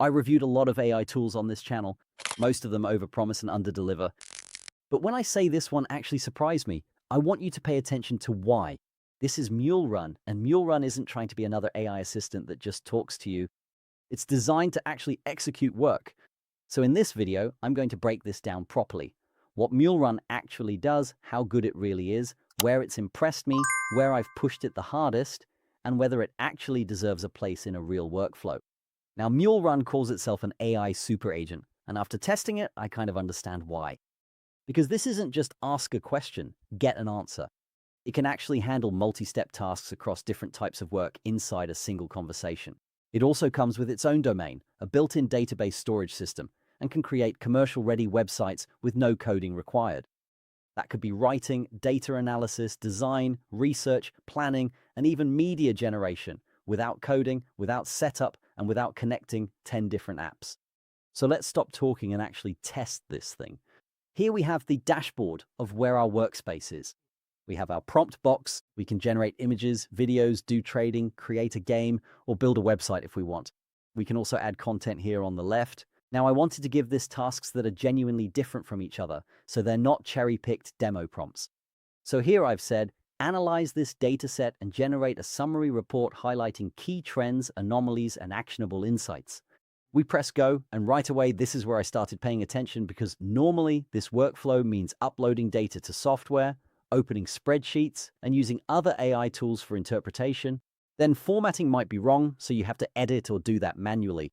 I reviewed a lot of AI tools on this channel. Most of them overpromise and underdeliver. But when I say this one actually surprised me, I want you to pay attention to why. This is MuleRun, and MuleRun isn't trying to be another AI assistant that just talks to you. It's designed to actually execute work. So in this video, I'm going to break this down properly. What MuleRun actually does, how good it really is, where it's impressed me, where I've pushed it the hardest, and whether it actually deserves a place in a real workflow. Now, MuleRun calls itself an AI super agent, and after testing it, I kind of understand why. Because this isn't just ask a question, get an answer. It can actually handle multi-step tasks across different types of work inside a single conversation. It also comes with its own domain, a built-in database storage system, and can create commercial-ready websites with no coding required. That could be writing, data analysis, design, research, planning, and even media generation without coding, without setup, and without connecting 10 different apps. So let's stop talking and actually test this thing. Here we have the dashboard of where our workspace is. We have our prompt box. We can generate images, videos, do trading, create a game, or build a website if we want. We can also add content here on the left. Now, I wanted to give this tasks that are genuinely different from each other, so they're not cherry-picked demo prompts. So here I've said, analyze this dataset and generate a summary report highlighting key trends, anomalies, and actionable insights. We press go, and right away, this is where I started paying attention because normally this workflow means uploading data to software, opening spreadsheets, and using other AI tools for interpretation. Then formatting might be wrong, so you have to edit or do that manually.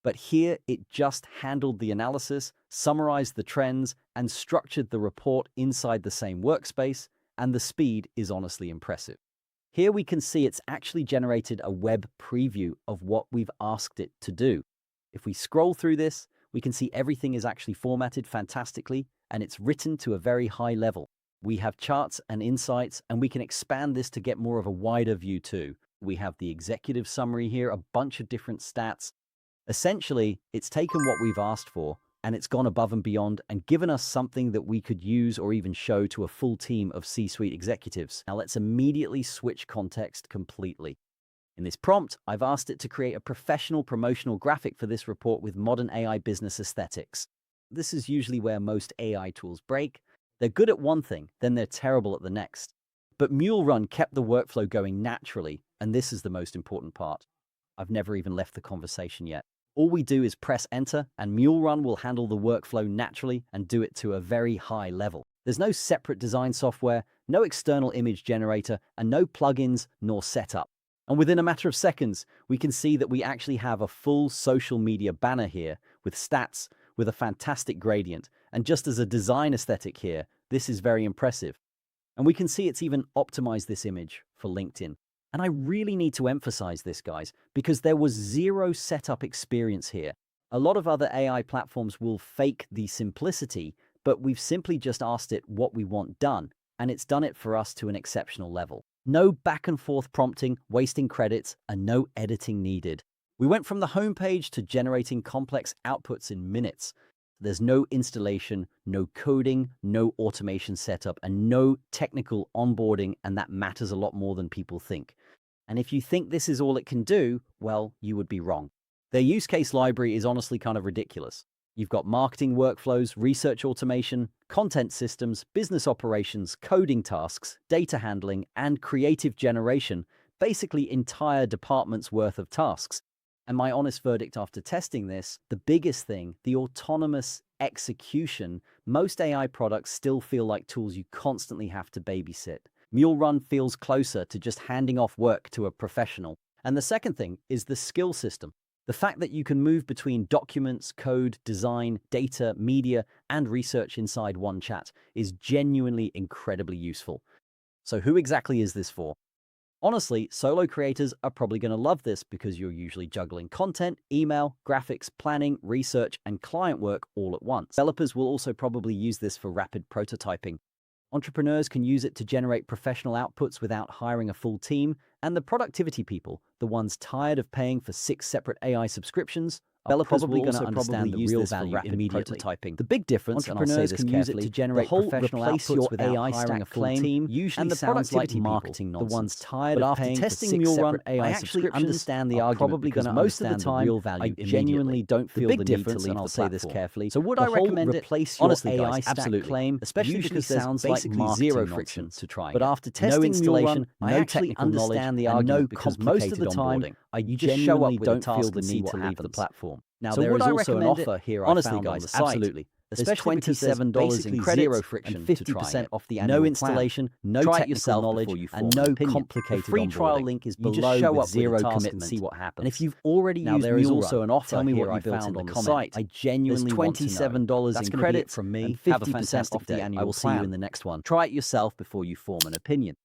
But here, it just handled the analysis, summarized the trends, and structured the report inside the same workspace, and the speed is honestly impressive. Here we can see it's actually generated a web preview of what we've asked it to do. If we scroll through this, we can see everything is actually formatted fantastically, and it's written to a very high level. We have charts and insights, and we can expand this to get more of a wider view too. We have the executive summary here, a bunch of different stats. Essentially, it's taken what we've asked for, and it's gone above and beyond and given us something that we could use or even show to a full team of C-suite executives. Now let's immediately switch context completely. In this prompt, I've asked it to create a professional promotional graphic for this report with modern AI business aesthetics. This is usually where most AI tools break. They're good at one thing, then they're terrible at the next. But MuleRun kept the workflow going naturally, and this is the most important part. I've never even left the conversation yet. All we do is press enter, and MuleRun will handle the workflow naturally and do it to a very high level. There's no separate design software, no external image generator, and no plugins nor setup. And within a matter of seconds, we can see that we actually have a full social media banner here with stats, with a fantastic gradient. And just as a design aesthetic here, this is very impressive. And we can see it's even optimized this image for LinkedIn. And I really need to emphasize this, guys, because there was zero setup experience here. A lot of other AI platforms will fake the simplicity, but we've simply just asked it what we want done, and it's done it for us to an exceptional level. No back and forth prompting, wasting credits, and no editing needed. We went from the homepage to generating complex outputs in minutes. There's no installation, no coding, no automation setup, and no technical onboarding, and that matters a lot more than people think. And if you think this is all it can do, well, you would be wrong. Their use case library is honestly kind of ridiculous. You've got marketing workflows, research automation, content systems, business operations, coding tasks, data handling, and creative generation, basically entire departments worth of tasks. And my honest verdict after testing this, the biggest thing, the autonomous execution, most AI products still feel like tools you constantly have to babysit. MuleRun feels closer to just handing off work to a professional. And the second thing is the skill system. The fact that you can move between documents, code, design, data, media, and research inside one chat is genuinely incredibly useful. So who exactly is this for? Honestly, solo creators are probably going to love this because you're usually juggling content, email, graphics, planning, research, and client work all at once. Developers will also probably use this for rapid prototyping. Entrepreneurs can use it to generate professional outputs without hiring a full team, and the productivity people, the ones tired of paying for 6 separate AI subscriptions, Developers probably will going to also understand probably the use real this for value rapid immediately. prototyping. The big difference, and I'll say Entrepreneurs this can use carefully, it to generate the whole professional replace outputs your without AI hiring stack a full claim team. usually And the sounds like productivity marketing people, the ones nonsense. tired But of after paying for testing 6 Mule Run, separate AI I actually subscriptions, understand the are argument probably because going to most of the understand the time, real value I genuinely immediately. don't The feel big the need to difference, leave and I'll the say this platform. carefully, So would the I whole recommend it? replace your Honestly, AI guys, stack absolutely. claim, Especially usually because there's sounds like basically marketing zero nonsense. friction to trying But it. after No testing Mule installation, Run, I no actually technical knowledge, understand the and argument no because most of the complicated time, onboarding, I you just just show show up up with with a a task task and see and what to leave the happens. platform. Now, So there would is I also an recommend it? offer here I Honestly, found on guys, the site. absolutely. There's Especially because there's $27 basically in credits zero friction and to 50% trying it. off the No annual installation, no Try it technical yourself knowledge, before you form and an no opinion. complicated The free trial onboarding. link is You just below show with up with zero a task commitment. and see what happens. And if you've already Now, used there is Mule also Run, an offer tell me here what I you found found on on the the site. site. I genuinely want to know. $27 That's in gonna be it credit from me. and Have a 50% fantastic off the day. annual I will see you plan. in the next one. Try it yourself before you form an opinion.